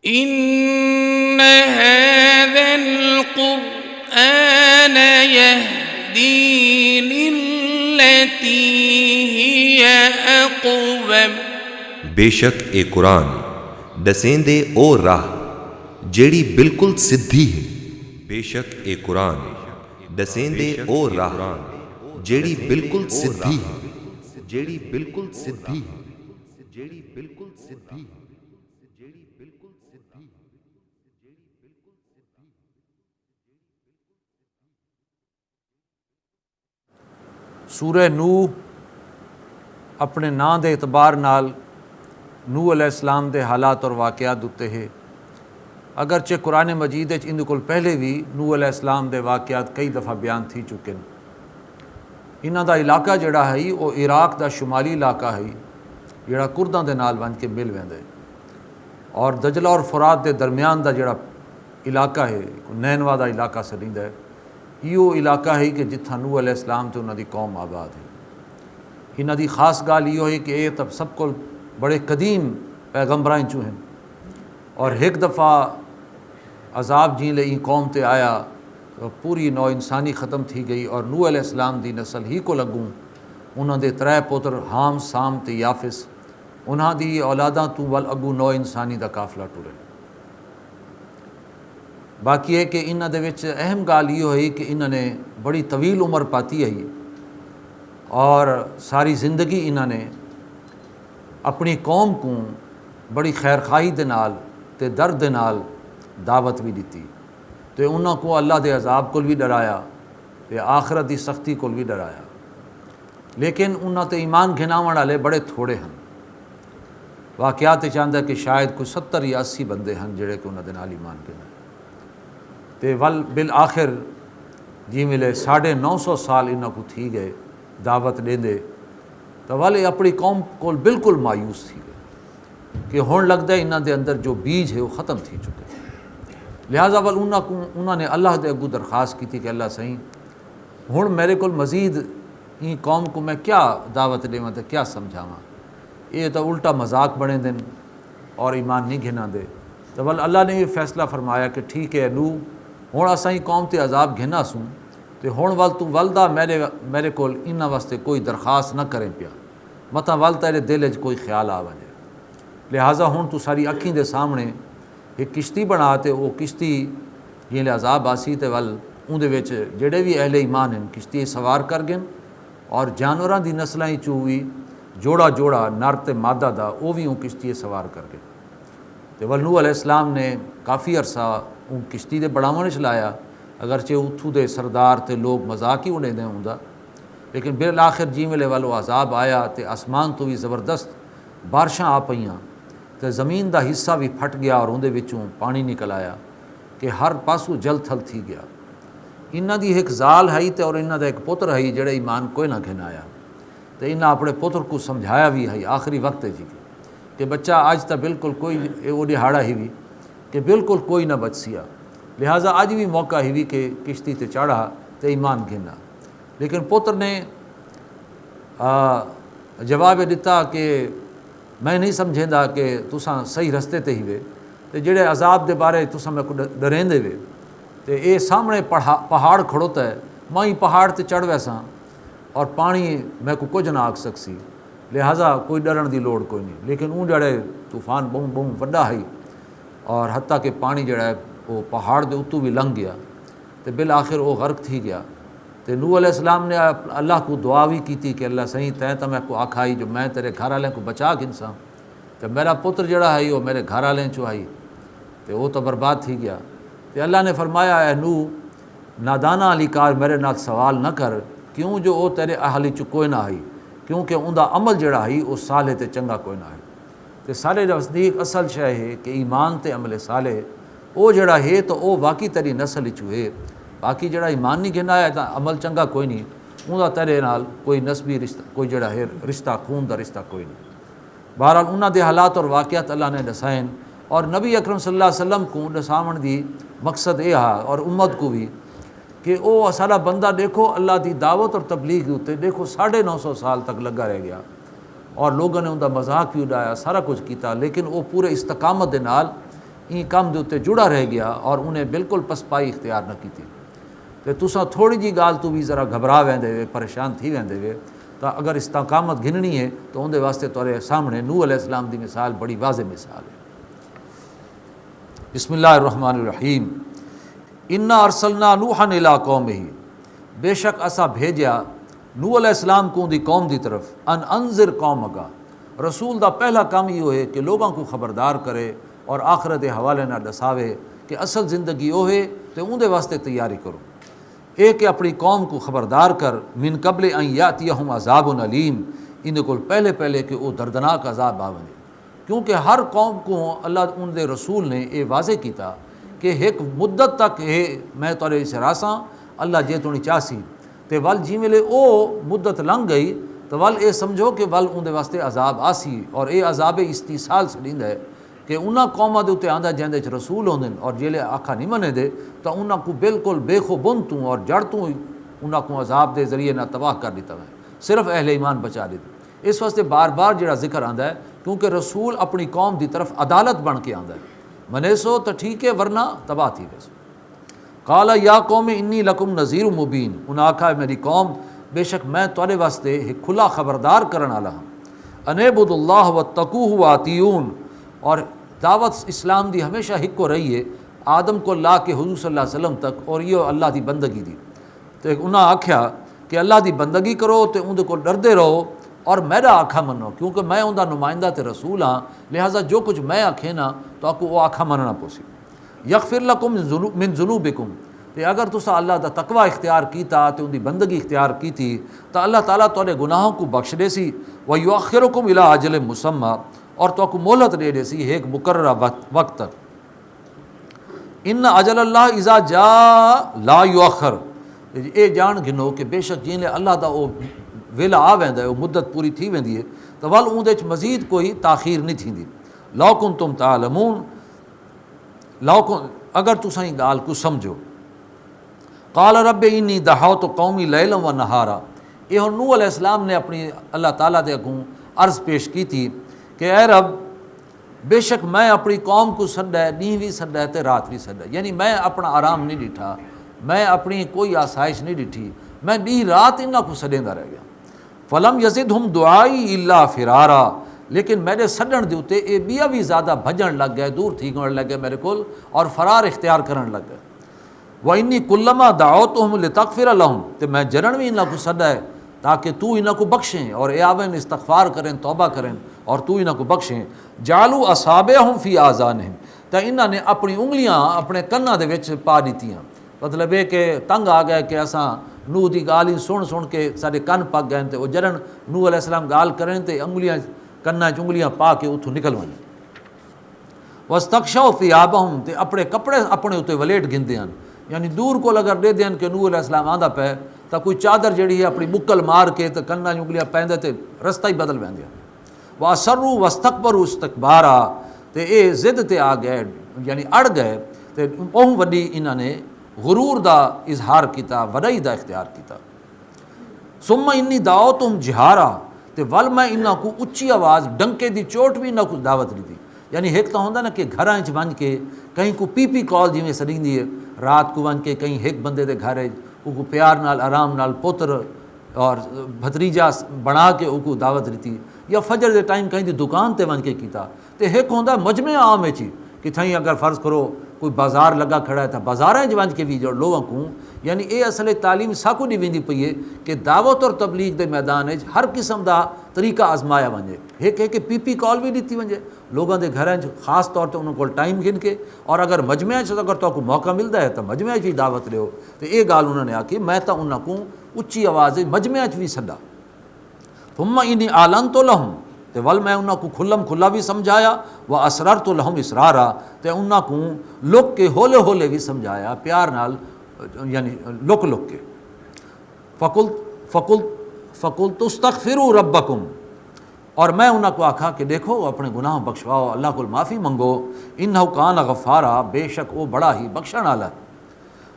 إن هذا القرآن يهدي للتي هي أقوم بے شک اے قرآن دسیں دے او راہ جیڑی بالکل سدھی ہے. بے شک اے قرآن دسیں دے او راہ جیڑی بالکل سدھی ہے. جیڑی بالکل سدھی ہے. جیڑی بالکل سدھی ہے. سورہ نوح اپنے نام دے اعتبار نال نوح علیہ السلام دے حالات اور واقعات اُتے ہے. اگرچہ قرآن مجید اندے کول پہلے بھی نوح علیہ السلام دے واقعات کئی دفعہ بیان تھی چکے ہیں. انہاں دا علاقہ جڑا ہے وہ عراق دا شمالی علاقہ ہے جڑا کرداں دے نال بن کے مل ویندا ہے، اور دجلہ اور فرات دے درمیان دا جڑا علاقہ ہے نینوا دا علاقہ سلیندا ہے. یہ علاقہ ہے کہ جتھاں نوح علیہ السلام تے انہاں دی قوم آباد ہے. انہاں دی خاص گال یہ ہے کہ یہ تب سب کو بڑے قدیم پیغمبراں چوں ہیں، اور ایک دفعہ عذاب جیں لے قوم تے آیا تو پوری نو انسانی ختم تھی گئی، اور نوح علیہ السلام دی نسل ہی کو لگوں انہاں دے 3 پتر حام، سام تے یافس، انہاں دی اولاداں تو ول اگوں نو انسانی دا قافلہ ٹرے. باقی ہے کہ انہاں دے وچ اہم گال یہ ہوئی کہ انہاں نے بڑی طویل عمر پاتی ہے، اور ساری زندگی انہاں نے اپنی قوم کو بڑی خیر خواہی دے نال تے درد دے نال دعوت بھی دیتی، تے انہاں کو اللہ دے عذاب کول بھی ڈرایا تے آخرت دی سختی کول بھی ڈرایا. لیکن انہاں تے ایمان گھناون والے بڑے تھوڑے ہیں. واقعات چاہتا ہے کہ شاید کوئی 70 یا 80 بندے ہیں جڑے کہ انہاں دے نال ایمان گھنا تے ول بالآخر جی ملے 950 سال انہاں کو تھی گئے دعوت دیندے، تو والے اپنی قوم کو بالکل مایوس تھی گئے کہ ہون لگتا ہے انہاں دے اندر جو بیج ہے وہ ختم تھی چکے. لہٰذا انہاں نے اللہ دے اگوں درخواست کی تھی کہ اللہ صحیح ہن میرے کو مزید این قوم کو میں کیا دعوت دیواں تے کیا سمجھاواں، یہ تو الٹا مذاق بنے دن اور ایمان نہیں گھنا دے. تو ول اللہ نے یہ فیصلہ فرمایا کہ ٹھیک ہے نوح ہن اساں قوم تے عذاب گھنا سوں تے ہن ول تو ولدا میرے کول انہاں واسطے کوئی درخواست نہ کریں پیا، متا ول تیرے دل وچ کوئی خیال آ وجے. لہٰذا ہن تو ساری اکھیں دے سامنے ایک کشتی بنا تے وہ کشتی جیلے عذاب آسی تے ول اندے وچ جڑے بھی اہل ایمان ہیں کشتی سوار کر گئے، اور جانوراں دی نسلاں چوں بھی جوڑا جوڑا نر تے مادہ دا وہ بھی اون کشتی سوار کر گئے. تے ول نوح علیہ السلام نے کافی عرصہ اون کشتی دے بڑھاون وچ لایا، اگرچہ اتھوں دے سردار تے لوگ مذاق ہی اڑے دے ہوندا، لیکن بالآخر جی ویلے والو عذاب آیا تے آسمان تو بھی زبردست بارشاں آ پئیاں تے زمین دا حصہ بھی پھٹ گیا اور اندے وچوں پانی نکل آیا کہ ہر پاسو جل تھل تھی گیا. انہاں دی ایک زال ہے تے اور انہاں دا ایک پتر ہے جڑے ایمان کوئی نہ گھنایا، تے انہاں اپنے پتر کو سمجھایا بھی ہے آخری وقت جی کہ بچہ آج تا بالکل کوئی وہ دہاڑا ہی بھی کہ بالکل کوئی نہ بچ سیا، لہٰذا اج بھی موقع ہی بھی کہ کشتی تے چڑھا تے ایمان گھنا. لیکن پتر نے جواب دیتا کہ میں نہیں سمجھیندا کہ تساں صحیح رستے تے ہی وے تے جڑے عذاب دے بارے تساں میں کو ڈریندے وے تے اے سامنے پہاڑ کھڑوتا ہے، میں ہی پہاڑ تے چڑھ ویساں اور پانی میں کو کچھ نہ آکھ سکسی، لہٰذا کوئی ڈرن دی لوڑ کوئی نہیں. لیکن اون جڑے طوفان بہوں وڈا ہے اور حتیٰ کہ پانی جڑا ہے وہ پہاڑ دے اتوں بھی لنگھ گیا تے بالآخر وہ غرق تھی گیا. تے نوح علیہ السلام نے اللہ کو دعا بھی کی تھی کہ اللہ صحیح تیں تو میں کو آکھائی جو میں تیرے گھر والے کو بچا گھنساں تے میرا پتر جڑا ہے وہ میرے گھر والے چوں آئی تے وہ تو برباد تھی گیا. تے اللہ نے فرمایا اے نوح نادانہ علی کار میرے نال سوال نہ کر، کیوں جو وہ تیرے اہلی چ کوئی نہ آئی، کیونکہ اوندا عمل جڑا ہے وہ صالح تے چنگا کوئی نہ ہے. تے سارے نزدیک اصل شے ہے کہ ایمان تے عمل صالح وہ جڑا ہے تو وہ واقعی تیری نسل چ ہے. باقی جڑا ایمان نہیں گھنا ہے تو عمل چنگا کوئی نہیں، اوندا تیرے نال کوئی نسبی رشتہ کوئی جڑا ہے رشتہ خون دا رشتہ کوئی نہیں. بہرحال انہاں دے حالات اور واقعات اللہ نے دسائن، اور نبی اکرم صلی اللہ علیہ وسلم کو دساون دی مقصد یہ ہے اور امت کو بھی کہ وہ سارا بندہ دیکھو اللہ دی دعوت اور تبلیغ ہوتے دیکھو 950 سال تک لگا رہ گیا، اور لوگوں نے ان کا مذاق بھی اڈایا سارا کچھ کیتا، لیکن وہ پورے استقامت دے نال این کام دے اتنے جڑا رہ گیا اور انہیں بالکل پسپائی اختیار نہ کی تھی. تو تساں تھوڑی جی گال تو بھی ذرا گھبرا ویندے وے، پریشان تھی ویندے وے، تو اگر استقامت گھننی ہے تو اندے واسطے تورے سامنے نوح علیہ السلام دی مثال بڑی واضح مثال ہے. بسم اللہ الرحمن الرحیم. انا ارسلنا نوحا الی قومہ، بے شک اسا بھیجیا نوح علیہ السلام کو دی قوم دی طرف. ان انذر قومک، رسول دا پہلا کام یہ ہوئے کہ لوگوں کو خبردار کرے اور آخرت دے حوالے نہ دساوے کہ اصل زندگی وہ ہے تو اون دے واسطے تیاری کرو. ایک کہ اپنی قوم کو خبردار کر من قبل ان یاتیہم عذاب علیم، ان کو پہلے کہ وہ دردناک عذاب آوے. کیونکہ ہر قوم کو اللہ ان دے رسول نے یہ واضح کیتا کہ ایک مدت تک میں تورے سراساں اللہ جے تو نہیں چاسی تے ول جی ویلے او مدت لنگ گئی تو ول اے سمجھو کہ ول ان دے واسطے عذاب آسی، اور اے عذاب استیصال سڑیندا ہے کہ انہاں قوماں دے تے آندا جیندے چ رسول ہوندے اور جیلے آکھا نہیں منے دے تو انہاں کو بالکل بے خوبن تو اور جڑ تو انہاں کو عذاب دے ذریعے نہ تباہ کر دیتا ہے، صرف اہل ایمان بچا دیتے. اس واسطے بار بار جڑا ذکر آندا ہے کیونکہ رسول اپنی قوم دی طرف عدالت بن کے آندا ہے. منے سو تو ٹھیک ہے ورنہ تباہ تھی ویسو. قال یا قوم انی لکم نذیر مبین، انہاں آکھا میری قوم بے شک میں تواڈے واسطے ایک کھلا خبردار کرن والا ہوں. انعبد اللہ واتقوہ واتیون، اور دعوت اسلام دی ہمیشہ ایک کو رہی ہے آدم کو لا کے حضور صلی اللہ علیہ وسلم تک، اور یہ اللہ دی بندگی دی. تو انہاں آکھیا کہ اللہ دی بندگی کرو تے اون دے کو ڈردے رہو اور میرا آکھا منو، کیونکہ میں ان دا نمائندہ تے رسول ہاں، لہٰذا جو کچھ میں آکھے نا تو آپ کو وہ آکھا مننا پوسی. یغفر لکم من ذنوبکم، تے اگر تسا اللہ دا تقوی اختیار کیتا تے ان دی بندگی اختیار کیتی تو اللہ تعالیٰ تواڈے گناہوں کو بخش دے سی. ویؤخرکم الی اجل مسمی، اور تو کو مہلت دے دے سی ایک مقررہ وقت تک. ان اجل اللہ اذا جاء لا یؤخر، اے جان گنو کہ بے شک جیلے اللہ دا او ویلا آ ویندا ہے، وہ مدت پوری تھی ویندی ہے تو ول اون دے مزید کوئی تاخیر نہیں تھیندی. لو کنتم تعلمون، اگر تساں گال کو سمجھو. قال رب انی دعوت قومی لیلا و نہارا، یہ نوح علیہ السلام نے اپنی اللہ تعالیٰ دے اگوں عرض پیش کی تھی کہ اے رب بے شک میں اپنی قوم کو سڈا ہے، دین بھی سڈا ہے تے رات بھی سڈا ہے، یعنی میں اپنا آرام نہیں ڈٹھا، میں اپنی کوئی آسائش نہیں ڈٹھی، میں ڈی رات انہاں کو سڈیندا رہ گیا. فلم یزدہم دعائی الا فرارا، لیکن میرے سڈن دے اتے اے بیا بھی زیادہ بھجن لگ گئے، دور تھی گن لگ گئے میرے کول اور فرار اختیار کرن لگ گئے. وانی کلما دعوتہم لتغفر لہم، تے میں جنن بھی انہاں کو سڈا ہے تاکہ تو انہاں کو بخشیں اور اے آویں استغفار کریں، توبہ کریں اور تو انہاں کو بخشیں. جعلوا اصابعہم فی آذانہم، تے انہاں نے اپنی انگلیاں اپنے کناں دے وچ پا دیتیاں. مطلب ہے کہ تنگ آ گئے کہ اساں نوح دی گال ہی سن کے سارے کن پک گئے تے وہ جرن نوح علیہ السلام گال کریں تے انگلیاں کناں چ انگلیاں پا کے اتھوں نکل ون. واستغشوا ثیابہم، تے اپنے کپڑے اپنے اتنے ولیٹ گھندے ہیں، یعنی دور کو اگر دے دین کہ نوح علیہ السلام آندا پہ تو کوئی چادر جڑی ہے اپنی بکل مار کے تے کناں انگلیاں پیندے تے رستہ ہی بدل ویندے. واسروا واستکبروا استکبارا، تے اے ضد تے آ گئے یعنی اڑ گئے تے بہت وڈی انہاں نے غرور دا اظہار کیتا، وڈائی دا اختیار کیتا. ثم انی دعوتہم جہارا، تے ول میں انہاں کو اچھی آواز ڈنکے دی چوٹ بھی انہاں کو دعوت دیتی. یعنی ایک تو ہوندا نا کہ گھراں وچ ون کے کہیں کو پی پی کال جویں سڑیندی ہے رات کو ون کے کہیں ایک بندے دے گھر کو پیار نال آرام نال پوتر اور بھتریجا بنا کے کو دعوت دیتی، یا فجر دے ٹائم کہیں دی دکان تے ون کے کیتا. تے ایک ہوندا مجمع عام وچ کہ تھیں اگر فرض کرو کوئی بازار لگا کھڑا ہے تو بازاراں وچ ون کے بھی جو لوگوں کو، یعنی اے اصل تعلیم ساکو نہیں ویندی پئی ہے کہ دعوت اور تبلیغ دے میدان وچ ہر قسم دا طریقہ آزمایا ونجے. ایک ہے کہ پی پی کال بھی دیتی ونجے لوگوں دے گھراں خاص طور تے انہوں کو ٹائم گن کے، اور اگر مجمع اگر تو کو موقع ملتا ہے تو مجمع بھی دعوت لیو. تو یہ گال انہوں نے آکی میں تو انہوں کو اچھی آواز مجمع بھی سدا. ثم انی اعلنت لہم، تے ول میں انہوں کو کھلم کھلا بھی سمجھایا. و اسررت لہم اسرارا، تے انہوں کو لک کے ہولے ہولے بھی سمجھایا پیار نال، یعنی لک لک کے. فقلت استغفروا ربکم، اور میں انہوں کو آکھا کہ دیکھو اپنے گناہ بخشواؤ، اللہ کو معافی منگو. انہو کان غفارا، بے شک وہ بڑا ہی بخشن والا ہے.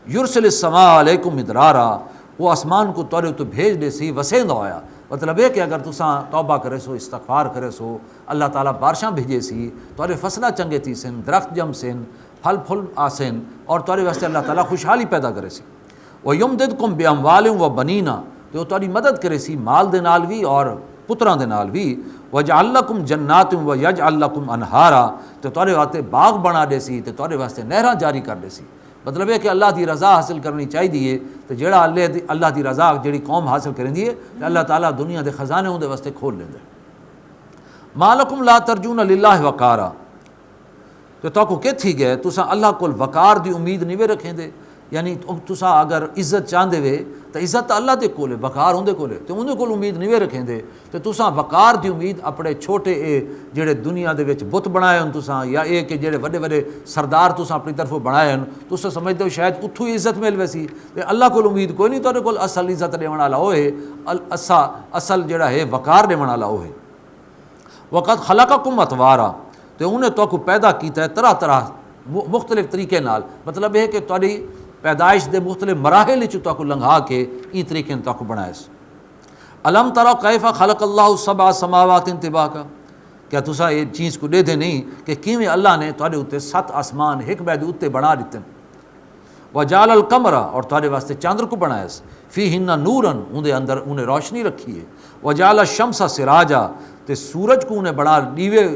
یرسل السماء علیکم مدرارا، وہ آسمان کو تورے تو بھیج دے سی وسیندا ہویا مطلب ہے کہ اگر تساں توبہ کرے سو استغفار کرے سو اللہ تعالیٰ بارشاں بھیجے سی تھوڑے فصلہ چنگے تھی سن درخت جم سن پھل پھل آسن اور تھوڑے واسطے اللہ تعالیٰ خوشحالی پیدا کرے سی وَيُمْدِدْكُمْ بِأَمْوَالٍ وَبَنِينَ تو تھوڑی مدد کرے سی مال دے نال بھی اور پتراں دے نال بھی وَيَجْعَلْ لَكُمْ جَنَّاتٍ وَيَجْعَلْ لَكُمْ أَنْهَارًا تو تھوڑے واسطے باغ بنا دے سی تو تھوڑے واسطے نہراں جاری کر دے سی مطلب ہے کہ اللہ دی رضا حاصل کرنی چاہیے تو جڑا اللہ دی رضا جڑی قوم حاصل کرندی ہے اللہ تعالیٰ دنیا دے خزانے اون دے واسطے کھول لیندے مالکم لا ترجون للہ وقارا تو تاکو کہ تھی گئے تساں اللہ کول وقار دی امید نہیں وے رکھیں دے یعنی تساں اگر عزت چاہندے وے تو عزت اللہ دے کول ہے وقار ہوندے کول ہے تو اندے کول امید نہیں وے رکھیں دے تو تساں وقار دی امید اپنے چھوٹے اے جڑے دنیا دے وچ بت بنائے ہن تساں یا اے کہ جڑے وڈے وڈے سردار تساں اپنی طرفوں بنائے ہن تساں سمجھدے ہو شاید اتھوں ہی عزت مل ویسی تے اللہ کول امید کوئی نہیں تہاڈے کول اصل عزت دیون والا ہوئے اصل جڑا ہے وقار دیون والا ہوئے وقت خلقکم اطوارا تو انہیں تو کو پیدا کیتا ہے طرح طرح مختلف طریقے نال مطلب ہے کہ تہاڈی پیدائش دے مختلف مراحل وچ تو کو لنگھا کے ای طریقے تو کو بنایا س الم ترى کیف خلق اللہ سبع سماوات طباقا کیا تساں یہ چیز کو دے دے نہیں کہ کیویں اللہ نے تہاڈے اوتے 7 آسمان ایک بعد اوتے بنا دتے وجعل القمر اور تہاڈے واسطے چاندر کو بنایا س فیہن نورن اون دے اندر انہیں روشنی رکھی ہے وجعل الشمس سراجا تے سورج کو انہیں بنا دیوے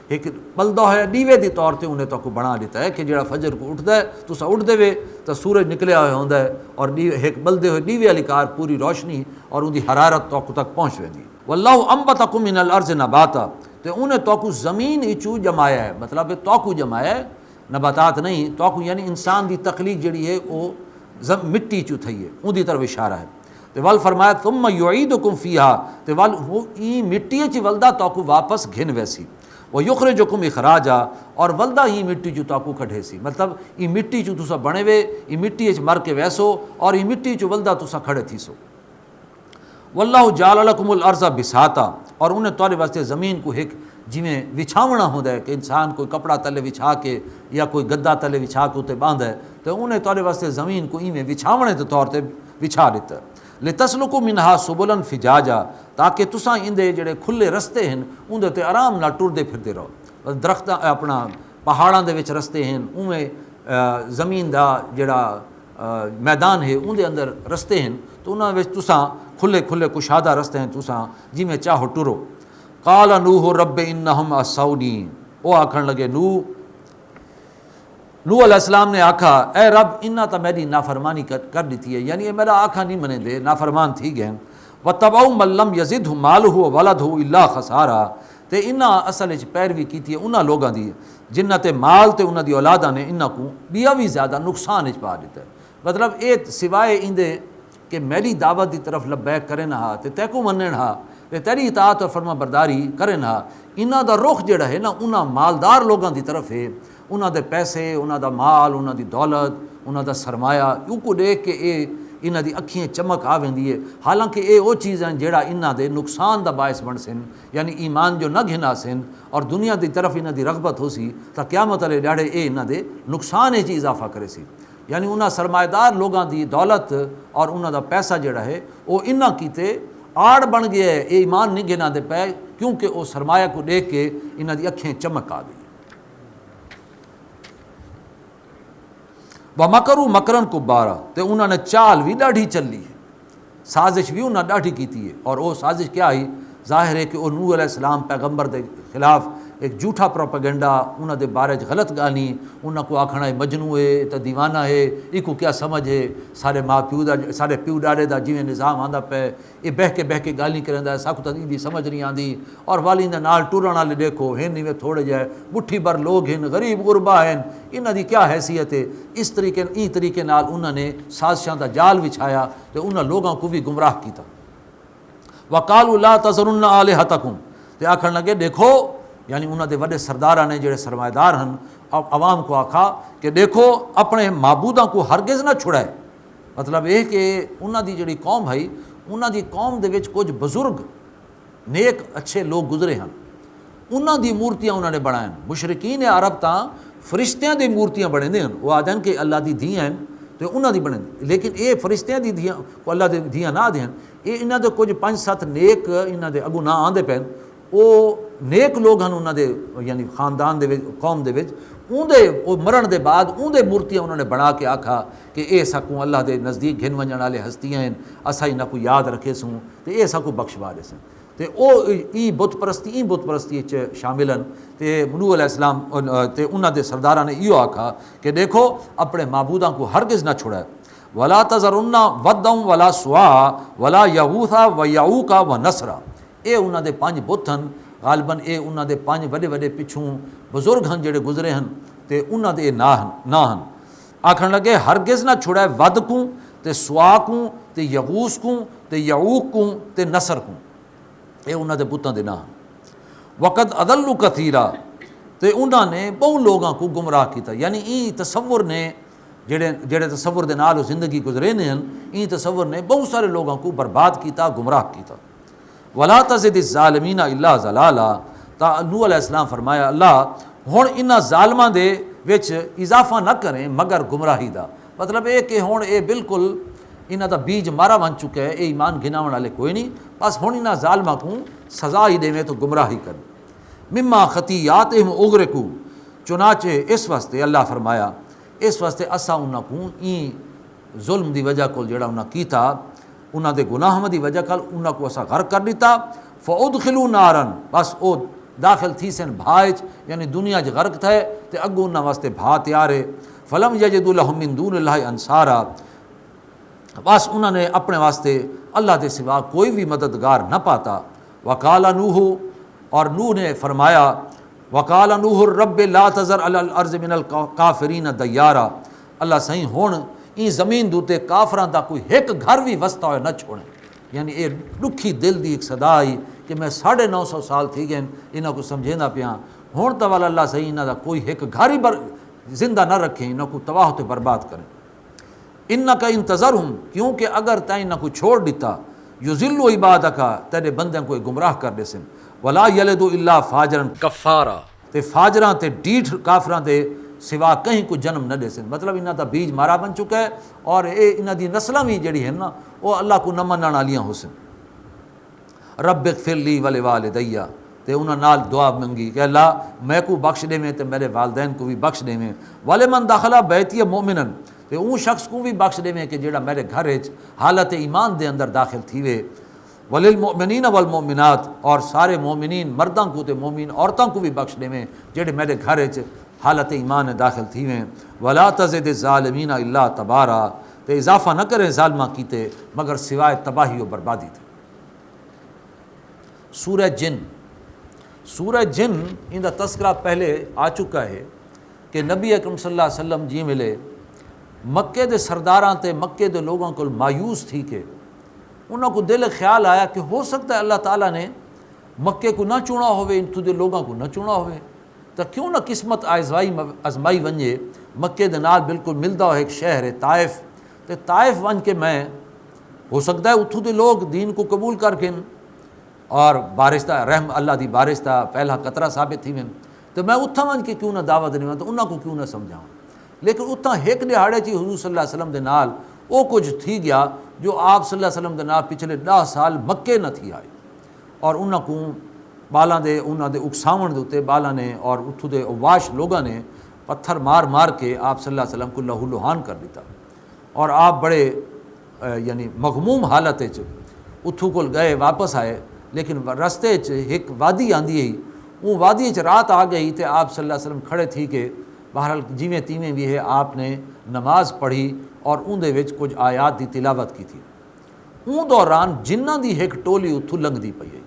ایک بلدہ ہے دیوے دی طور تے انہیں تو کو بنا دیتا ہے کہ جڑا فجر کو اٹھدا ہے تساں اٹھ دے وے تو سورج نکلیا ہوا ہوندا ہے اور ایک بلدے ہوئے دیوے والی کار پوری روشنی اور ان دی حرارت تو تک پہنچ ویندی واللہ انبتکم من الارض نباتا تے انہیں تو کو زمین اچو جمایا ہے مطلب تو کو جمایا ہے نباتات نہیں تو کو یعنی انسان دی تخلیق جڑی ہے وہ مٹی چو تھی ہے ان دی طرف اشارہ ہے تے ول فرمایا ثم یعیدکم فیہا تے ول ای مٹی چ ولدا تو کو واپس گھن ویسی ویخرجکم اخراجا اور ولدا ہی مٹی چو تو کو کڈھے سی مطلب ای مٹی چو تسا بنے وے ای مٹی وچ مر کے ویسو اور ای مٹی چو ولدا تسا کھڑے تھی سو واللہ جعل لکم الارض بساطا اور انہیں تہاڈے واسطے زمین کو ایک جویں وچھاونا ہوندا ہے کہ انسان کوئی کپڑا تلے وچھا کے یا کوئی گدا تلے وچھا کے تے باندھا ہے تو انہیں تہاڈے واسطے زمین کو ایویں وچھاونے دے طور تے وچھا دیتا ہے لتسلکوا منہا سبلا فجاجا تاکہ تساں اندے جڑے کھلے رستے ہیں اندے تے آرام نال ٹردے پھردے رہو درخت اپنا پہاڑاں دے وچ رستے ہیں اوویں زمین دا جڑا میدان ہے اندے اندر رستے ہیں تو انہاں وچ تساں کھلے کھلے کشادہ رستے ہیں تساں جویں چاہو ٹرو قال نوح رب انہم عصونی او آکھن لگے نوح علیہ السلام نے آکھا اے رب انہاں تا میری نافرمانی کر دیتی ہے یعنی یہ میرا آکھا نہیں منے دے نافرمان تھی گئے وَتَّبَعُوا مَن لَّمْ يَزِدْهُ مَالُهُ وَوَلَدُهُ إِلَّا خَسَارًا تے انہاں اصل وچ پیروی کیتی ہے انہاں لوگاں دی جنہاں تے مال تے انہاں دی اولاداں نے انہاں کو بیا بھی زیادہ نقصان وچ پا دیتا ہے مطلب اے سوائے ایندے کہ میری دعوت دی طرف لبیک کرن ہا تے تے کو منن ہا تے تیری اطاعت اور فرما برداری کرن ہا انہاں دا رخ جڑا ہے نا انہاں مالدار لوگاں دی طرف ہے انہاں دے پیسے انہاں دا مال انہاں دی دولت انہاں دا سرمایہ او کو دیکھ کے اے انہاں دی اکھیں چمک آ ویندی ہے حالانکہ اے او چیزاں جڑا انہاں دے نقصان دا باعث بن سن یعنی ایمان جو نہ گھنا سن اور دنیا دی طرف انہاں دی رغبت ہو سی تا قیامت والے ڈاڑے اے انہاں دے نقصان وچ اضافہ کرے سی یعنی انہاں سرمایہ دار لوگاں دی دولت اور انہاں دا پیسہ جڑا ہے وہ انہاں کیتے آڑ بن گیا ہے اے ایمان نہیں گھنا دے پے کیونکہ وہ سرمایہ کو دیکھ کے انہاں دی اکھیں چمک آ گئی وَمَكَرُوا مَكْرًا كُبَّارًا تے انہوں نے چال بھی ڈاڑھی چلی ہے سازش بھی انہوں نے ڈاڑھی کیتی ہے اور وہ سازش کیا ہی ظاہر ہے کہ وہ نوح علیہ السلام پیغمبر دے خلاف ایک جھوٹا پروپیگنڈا انہوں دے بارے غلط گانی انہوں کو آکھنا ہے مجنو ہے تو دیوانہ ہے یہ کو کیا سمجھ ہے سارے ماں پیو دا سارے پیو ڈاڑے دا جویں نظام آندا پے یہ بہ کے گالی کرندا ہے ساکو تے دی سمجھ نہیں آندی اور والی دے نال ٹرن والے دیکھو ہیں نہیں تھوڑے جائے مٹھی بھر لوگ ہیں غریب غربا ہیں انہاں دی کیا حیثیت ہے اس طریقے نال انہوں نے سازشاں دا جال وچھایا تے انہاں لوگاں کو بھی گمراہ کیتا وقالوا لا تذرن آلہتکم تے آکھن لگے دیکھو یعنی انہوں دے وڈے سرداراں نے جڑے سرمایہ دار ہیں عوام کو آکھا کہ دیکھو اپنے معبوداں کو ہرگز نہ چھڑائے مطلب یہ کہ انہوں دی جڑی قوم ہے انہوں دی قوم دے وچ کچھ بزرگ نیک اچھے لوگ گزرے ہیں انہوں دی مورتیاں انہوں نے بنائیں مشرکین عرب تاں فرشتیاں دی مورتیاں بنے ہیں وہ آدھیں کہ اللہ دی دھی ہیں تو انہاں دی بنے، لیکن اے فرشتیاں دی دھیاں کو اللہ دے دھیاں نہ دین، اے انہاں دے کچھ 5-7 نیک انہاں دے اگوں نہ آندے پین، او نیک لوگ ہن انہاں دے یعنی خاندان دے وچ قوم دے وچ، اون دے او مرن دے بعد اون دے مورتیاں انہوں نے بنا کے آکھا کہ اے ساکوں اللہ دے نزدیک گھن ونجن والے ہستیاں ہیں، اساں انہاں کو یاد رکھے سوں تے اے ساکوں بخشوا دے سن، تے او ای بت پرستی وچ شامل ہیں۔ تے نوح علیہ السلام تے انہاں دے سرداراں نے ایو آکھا کہ دیکھو اپنے معبوداں کو ہرگز نہ چھوڑے، ولا تذرن ودا ولا سواع ولا یغوث ویعوق ونسرا، اے انہاں دے 5 بت ہیں، غالباً اے انہاں دے 5 وڈے پچھوں بزرگ ہیں جڑے گزرے ہیں، تے انہاں دے نہ ہیں۔ آکھن لگے ہرگز نہ چھوڑے ود کو تے سواع کو تے یغوث کو تے یعوق کو تے نصر کو، اے انہاں دے بتاں دے نام۔ وقد اضلوا کثیرا، تے انہاں نے بہت لوگاں کو گمراہ کیتا، یعنی این تصور نے جڑے تصور دے نال زندگی گزرے نے ہیں، این تصور نے بہت سارے لوگاں کو برباد کیتا، گمراہ کیتا۔ ولا تزد الظالمین الا ضلالا، تا نوح علیہ السلام فرمایا اللہ ہن انہاں ظالماں دے وچ اضافہ نہ کریں مگر گمراہی دا، مطلب اے کہ ہن اے بالکل انہاں دا بیج مارا بن چکا ہے، اے ایمان گھناون والے کوئی نہیں، بس ہن انہاں ظالماں کو سزا ہی دیویں تو گمراہی کر۔ مما خطیاتہم اغرقوا، چنانچہ اس واسطے اللہ فرمایا اس واسطے اساں انہاں کو این ظلم دی وجہ کول جڑا انہاں کیتا، انہاں دے گناہاں دی وجہ کل انہاں کو اساں غرق کر دیتا، فادخلوا نارا، بس او داخل تھی سن بھائچ، یعنی دنیا چ غرق تھے تے اگوں انہاں واسطے بھا تیار ہے، فلم یجدوا لهم من دون اللہ انصارا، بس انہوں نے اپنے واسطے اللہ دے سوا کوئی بھی مددگار نہ پاتا۔ وقال نوح، اور نوح نے فرمایا وقال نوح رب لا تذر علی الارض من الکافرین دیارا، اللہ سہیں ہون این زمین دوتے کافراں دا کوئی ایک گھر بھی وستا ہوئے نہ چھوڑیں، یعنی اے دکھی دل دی ایک صدا آئی کہ میں 950 سال تھی گئے انہاں کو سمجھیندہ پیاں، ہون تا والا اللہ سہیں انہاں دا کوئی ایک گھر ہی زندہ نہ رکھیں، انہاں کو تباہ تے برباد کریں۔ انکا انتظرہم، کیونکہ اگر تائیں نہ کو چھوڑ دیتا، یذلوا عبادکا، تیرے بندیاں کو گمراہ کر دے سن، ولا یلد الا فاجرا کفارا، تے فاجراں تے ڈیٹھ کافراں دے سوا کہیں کو جنم نہ دے سن، مطلب انہاں دا بیج مارا بن چکا ہے، اور اے انہاں دی نسلاں بھی جڑی ہیں نا وہ اللہ کو نہ منن والیاں ہو سن۔ رب اغفر لی ولوالدی، تے انہاں نال دعا منگی کہ اللہ میں کو بخش دے میں تے میرے والدین کو بھی بخش دے میں، ولمن دخل بیتی مومنا، تے اون شخص کو بھی بخش دے میں کہ جیڑا میرے گھر وچ حالت ایمان دے اندر داخل تھی وے، وللمؤمنین والمؤمنات، اور سارے مومنین مرداں کو تے مومن عورتاں کو بھی بخش دے میں جیڑے میرے گھر وچ حالت ایمان داخل تھی ویں، ولا تزد الظالمین الا تبارا، تے اضافہ نہ کریں ظالماں کیتے مگر سوائے تباہی و بربادی تھے۔ سورہ جن، سورہ جن ان دا تذکرہ پہلے آ چکا ہے کہ نبی اکرم صلی اللہ علیہ وسلم جی ملے مکے دے سرداراں تے مکے دے لوگوں کو مایوس تھی کہ انہوں کو دل خیال آیا کہ ہو سکتا ہے اللہ تعالیٰ نے مکے کو نہ چنا ہوئے، ان دے لوگوں کو نہ چنا ہوئے، تو کیوں نہ قسمت آزمائی ونجے، مکے دے نال بالکل ملدا ہو ایک شہر ہے طائف، تے طائف ون کے میں ہو سکتا ہے اتھوں دے لوگ دین کو قبول کر کے اور بارش دا رحم اللہ دی بارش دا پہلا قطرہ ثابت تھی وین، تو میں اتھا ون کے کیوں نہ دعوت دینی تو انہاں کو کیوں نہ سمجھاؤں، لیکن اتھا ایک دہاڑے چی حضور صلی اللہ علیہ وسلم دے نال وہ کچھ تھی گیا جو آپ صلی اللہ علیہ وسلم دے نال پچھلے 10 سال مکے نہ تھی آئی، اور انہاں کو بالاں دے انہاں دے اکساون دے اتے بالاں نے اور اتھو دے واش لوگاں نے پتھر مار مار کے آپ صلی اللہ علیہ وسلم کو لہو لہان کر دیتا، اور آپ بڑے یعنی مغموم حالت وچ اتھو کول گئے واپس آئے، لیکن رستے چ ایک وادی آندی ہے، وہ وادی چ رات آ گئی تے آپ صلی اللہ علیہ وسلم کھڑے تھی کہ بہرحال جیویں تیویں بھی ہے آپ نے نماز پڑھی اور اون دے وچ کچھ آیات دی تلاوت کی تھی، اون دوران جنہاں دی ایک ٹولی اتھو لنگ دی پئی ہے،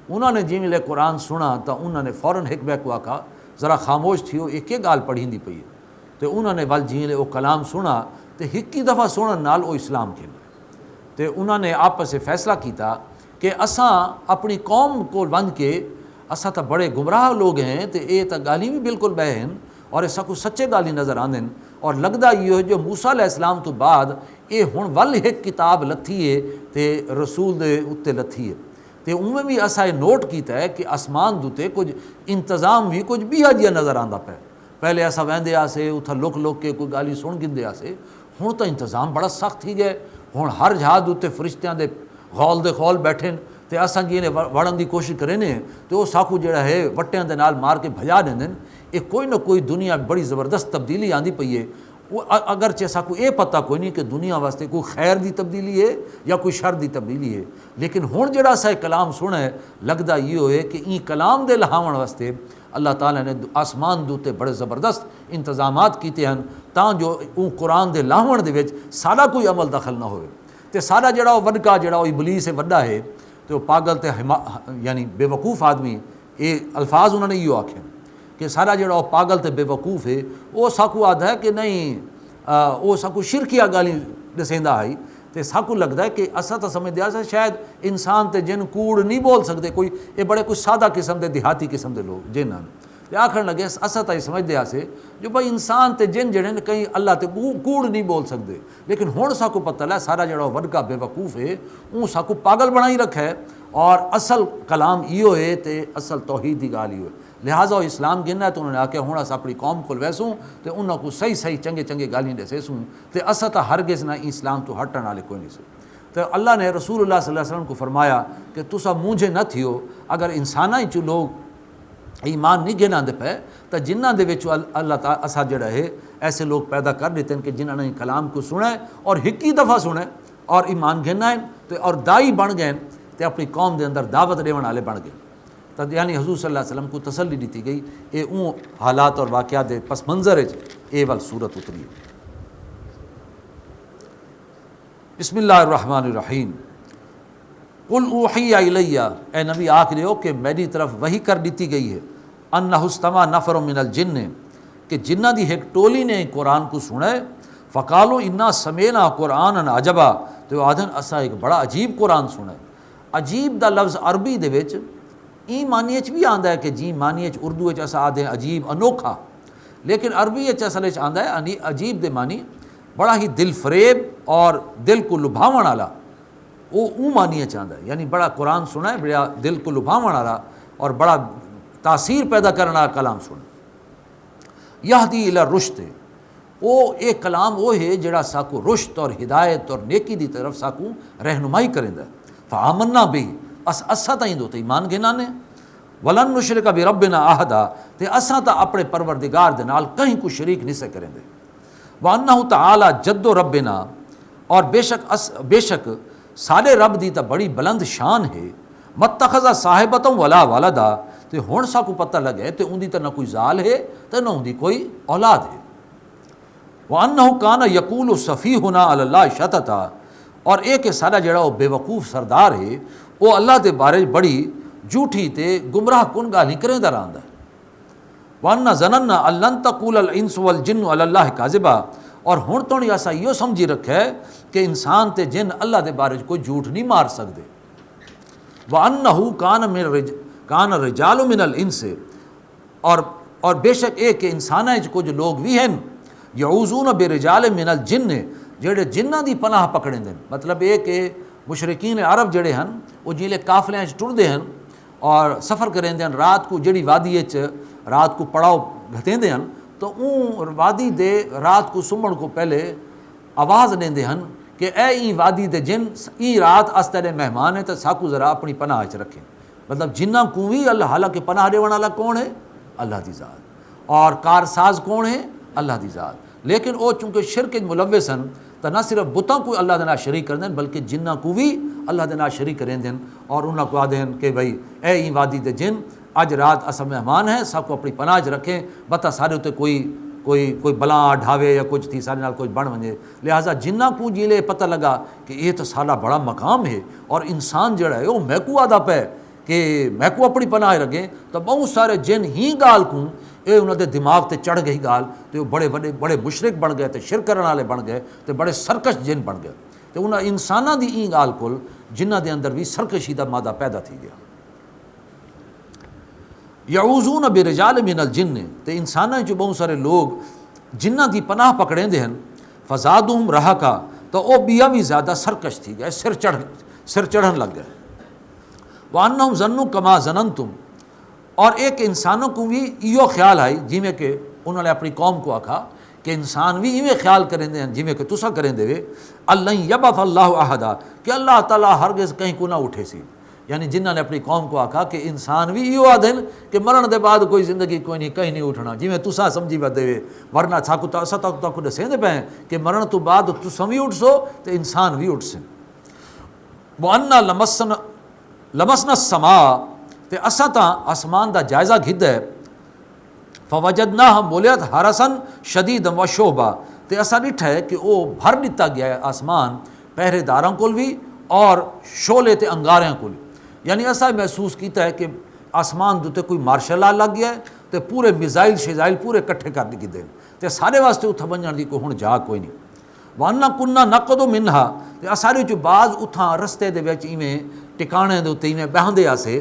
انہوں نے جی ملے قرآن سنا تو انہوں نے فوراً ایک بیک آکھا ذرا خاموش تھی وہ ایک گال پڑھی دی پئی ہے، تو انہوں نے ول جی ملے وہ کلام سنا تو ایک ہی دفعہ سنن نال وہ اسلام کے لئے، تو انہوں نے آپس سے فیصلہ کیتا کہ اساں اپنی قوم کو ون کے اساں تا بڑے گمراہ لوگ ہیں، تو یہ تا گالی بھی بالکل بہ ہیں اور اساں کو سچے گالی نظر آندے، اور لگدا یہ ہے جو موسیٰ علیہ السلام تو بعد یہ ہن ول ایک کتاب لتھی ہے تے رسول دے اتے لتھی ہے، تے اویں بھی اساں نوٹ کیتا ہے کہ آسمان دوتے کچھ انتظام بھی کچھ بھی جیا نظر آندا پہ، پہلے اساں ویندے آسے اتھا لک لک کے کوئی گالی سن گندے آسے، ہن تو انتظام بڑا سخت ہی گئے، ہن ہر جہاز اتنے فرشتیاں دے غول دے خول بیٹھے تے اساں جی نے وڑن دی کوشش کرے نے تو وہ ساکو جڑا ہے وٹیاں دے نال مار کے بھجا دیندے۔ یہ کوئی نہ کوئی دنیا بڑی زبردست تبدیلی آندی پئی ہے، وہ اگرچہ ساکو یہ پتہ کوئی نہیں کہ دنیا واسطے کوئی خیر دی تبدیلی ہے یا کوئی شر دی تبدیلی ہے، لیکن ہن جڑا سا کلام سنا ہے لگدا یہ ہوئے کہ این کلام دے لہاون واسطے اللہ تعالیٰ نے آسمان دوتے بڑے زبردست انتظامات کیتے ہیں تاں جو اون قرآن دے لاہون دے وچ سارا کوئی عمل دخل نہ ہوئے تے سارا جڑا وہ وڈکا جڑا وہ ابلیس وڈا ہے تو پاگل تے یعنی بے وقوف آدمی، یہ الفاظ انہوں نے یہ آکھے کہ سارا جڑا وہ پاگل تے بے وقوف ہے وہ ساکو آدھا ہے کہ نہیں وہ ساکو شرکیہ گالی دسیندا آئی تے ساکو لگتا ہے کہ اساں تو سمجھ دیا شاید انسان تے جن کوڑ نہیں بول سکتے، کوئی یہ بڑے کوئی سادہ قسم دے دیہاتی قسم دے لوگ جن تے آخر لگے اساں تو سمجھ دیا سے جو بھائی انسان تے جن جڑے نے کہیں اللہ تے کوڑ نہیں بول سکتے، لیکن ہن ساکو پتہ ہے سارا جڑا وڈکا بے وقوف ہے اون ساکو پاگل بنائی رکھا ہے، اور اصل کلام ایو ہے تے اصل توحید دی گال ایو ہے، لہٰذا وہ اسلام گننا ہے تو انہوں نے آکھیا ہن اس اپنی قوم کو ویسوں تے انہاں کو صحیح چنگے چنگے گالیاں دسے سوں تے اساں تا ہرگز نہ اسلام تو ہٹن والے کوئی نہیں سے۔ تو اللہ نے رسول اللہ صلی اللہ علیہ وسلم کو فرمایا کہ تسا مونجھے نہ تھیو، اگر انساناں چ لوگ ایمان نہیں گھنا دے پے تو جنہاں دے وچ اللہ تعالیٰ اسا جڑا ہے ایسے لوگ پیدا کر دیتے ہیں کہ جنہاں نے کلام کو سنا ہے اور ہکی دفعہ سنا ہے اور ایمان گھنا ہے تو اور دائی بن گئے تے اپنی قوم دے اندر دعوت دیون والے بن گئے۔ تو یعنی حضور صلی اللہ علیہ وسلم کو تسلی دیتی گئی، اے اون حالات اور واقعات دے پس منظر اے وال صورت اتری ہے۔ بسم اللہ الرحمن الرحیم، قل اوحی الی، اے نبی آکھ رہے ہو کہ میری طرف وحی کر دیتی گئی ہے، انہ استمع نفر من الجن، کہ جنہ دی ایک ٹولی نے قرآن کو سنا ہے، فقالوا انا سمعنا قرآنا عجبا، تو آدھن اسا ایک بڑا عجیب قرآن سنا ہے۔ عجیب دا لفظ عربی دے وچ ای معنی بھی آندا ہے کہ جی معنی اردو اسا آدھے عجیب انوکھا، لیکن عربی اصل آندا ہے عجیب دے معنی بڑا ہی دل فریب اور دل کو لبھاون والا، وہ معنی چاہتا ہے، یعنی بڑا قرآن سنا ہے، بڑا دل کو لبھاون والا اور بڑا تاثیر پیدا کرنے والا کلام سنا۔ یہدی الی الرشد، وہ ایک کلام وہ ہے جڑا ساکو رشد اور ہدایت اور نیکی دی طرف ساکو رہنمائی کریندا ہے۔ فآمنا بہ، اسا تائیں دو تے ایمان گھنا نے، ولن نشرک بربنا احدا، تے اسا تا اپنے پروردگار دے نال کہیں کو شریک نہیں سے کریں دے۔ وانہ تعالی جد ربنا، اور بے شک سارے رب دی تا بڑی بلند شان ہے، متخذ صاحبۃ ولا ولدا، تے ہن ساکو پتہ لگے تے اون دی تے نہ کوئی زال ہے تے نہ اون دی کوئی اولاد ہے۔ وانہ کان یقول سفیہنا علی اللہ شططا، اور ایک سارا جڑا وہ بے وقوف سردار ہے وہ اللہ دے بارے بڑی جھوٹی تے گمراہ کن گالی کریں دا رہندا ہے۔ وَأَنَّا ظَنَنَّا أَن لَّن تَقُولَ الْإِنسُ وَالْجِنُّ عَلَى اللَّهِ كَاذِبًا، اور ہن تو ایسا یہ سمجھی رکھا ہے کہ انسان تے جن اللہ دے بارے کوئی جھوٹ نہیں مار سکتے۔ وَأَنَّهُ كَانَ رِجَالٌ مِّنَ الْإِنسِ، اور بے شک ایک کہ انساناں وچ کچھ لوگ بھی ہیں یعوذون برجال من الجن، جڑے جنہاں دی پناہ پکڑیں دے، مطلب یہ کہ مشرکین عرب جڑے ہیں وہ جیلے قافلے ٹردے ہیں اور سفر کریں دے ہیں، رات کو جڑی وادی رات کو پڑاؤ گھتیں دے ہیں تو اون وادی دے رات کو سمن کو پہلے آواز دیں دے ہیں کہ اے ای وادی دے جن ای رات اس تیرے مہمان ہے تو ساکو ذرا اپنی پناہ چ رکھیں۔ مطلب جنہ کو بھی اللہ، حالانکہ پناہ دیون والا کون ہے؟ اللہ دی ذات، اور کارساز کون ہے؟ اللہ دی ذات، لیکن وہ چونکہ شرک ملوث ہیں تو نہ صرف بتوں کو اللہ دے نال شریک کر دیں بلکہ جنہ کو بھی اللہ دے نال شریک کریں دیں، اور انہاں کو آدھیں کہ بھائی اے ای وادی دے جن اج رات اسا مہمان ہیں، سب کو اپنی پناہ چ رکھیں، بتا سارے اتنے کوئی بلاں ڈھاوے یا کچھ تھی سارے نال کچھ بن ونجے۔ لہٰذا جنہ کو جیلے پتہ لگا کہ یہ تو سارا بڑا مقام ہے اور انسان جڑا ہے وہ میں کو آدھا پہ کہ میں کو اپنی پناہ رکھیں، تو بہت سارے جن ہی گال کو یہ انہوں دے دماغ تے چڑھ گئی گال، تو بڑے بڑے مشرک بن گئے، تے شرک کرنے والے بن گئے، تے بڑے سرکش جن بن گئے، تو انہاں انساناں دی این گال کل جنہ دے اندر بھی سرکشی دا مادہ پیدا تھی گیا۔ یعوذون برجال من الجن، تے انساناں جو بہت سارے لوگ جنہ دی پناہ پکڑیں دے ہیں، فزادہم رہقا، تو او بیا بھی زیادہ سرکش تھی گئے، سر چڑھن لگ گئے۔ وانہم ظنوا کما ظننتم، اور ایک انسانوں کو بھی یہ خیال آئی جی میں کہ انہوں نے اپنی قوم کو آکھا کہ انسان بھی ایویں خیال کریں دے جویں کہ تسا کریں دے وے اللہ یبعث اللہ احدا کہ اللہ تعالیٰ ہرگز کہیں کو نہ اٹھے سی، یعنی جنہاں نے اپنی قوم کو آکھا کہ انسان بھی ایو آدھن کہ مرن دے بعد کوئی زندگی کوئی نہیں، کہیں نہیں اٹھنا، جویں تسا سمجھی ودے وے، ورنہ ساکو تو اسا تک کو دسیں دے پئے کہ مرن تو بعد تسا بھی اٹھ سو تے انسان بھی اٹھ سن۔ وَأَنَّا لَمَسْنَا السَّمَاءَ تے اسا تاں آسمان دا جائزہ گھدا ہے، فَوَجَدْنَاهَا مُلِئَتْ حَرَسًا شَدِيدًا وَشُعْبًا تے اسا ڈٹھا ہے کہ وہ بھر دتا گیا ہے آسمان پہرے داراں کول بھی اور شعلے تے انگاریاں کول، یعنی اسا محسوس کیتا ہے کہ آسمان دوتے کوئی مارشل لا لگ گیا ہے تے پورے میزائل شیزائل پورے کٹھے کر دی دے تے سارے واسطے اتھا بنجان دی کوئی ہن جا کوئی نہیں۔ وَأَنَّا كُنَّا نَقْعُدُ مِنْهَا تے اساڑے جو بعض اتھاں رستے دے وچ ایویں ٹکانے دے تے ایویں بہندے آسے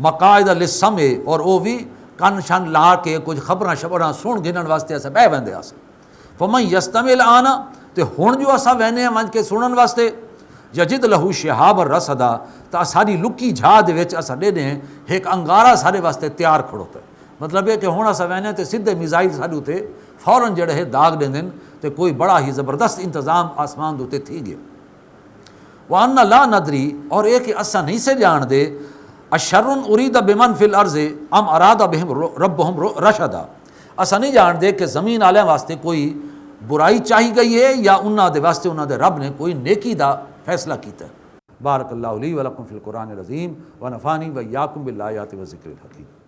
مقاعد للسمع اور او بھی کن شن لا کے کچھ خبراں شبراں سن گنن واسطے اسا بہ ویندے آسے۔ فَمَن يَسْتَمِعِ الْآنَ تے ہن جو اسا وینے ونج کے سنن واسطے یجد لہو شہاب الرصدا تا اساڑی لکی جھا دے وچ اسا ڈے ایک انگارہ سارے واسطے تیار کھڑوتا ہے، مطلب یہ کہ ہن اسا وینے تے سیدھے میزائل ساڈے تے فوراً جڑے ہے داغ دین تے کوئی بڑا ہی زبردست انتظام آسمان دوتے تھی گیا۔ وَأَنَّا لَا نَدْرِي اور ایک اسا نہیں سے جان دے اشرٌ ارید بمن فی الارض ام اراد بہم ربہم رشدا، اسا نہیں جان دے کہ زمین والے واسطے کوئی برائی چاہی گئی ہے یا انہاں دے واسطے انہاں دے رب نے کوئی نیکی دا فیصلہ کیتا ہے۔ بارک اللہ لی ولکم فی القرآن العظیم ونفعنی وإیاکم بالآیات والذکر الحکیم۔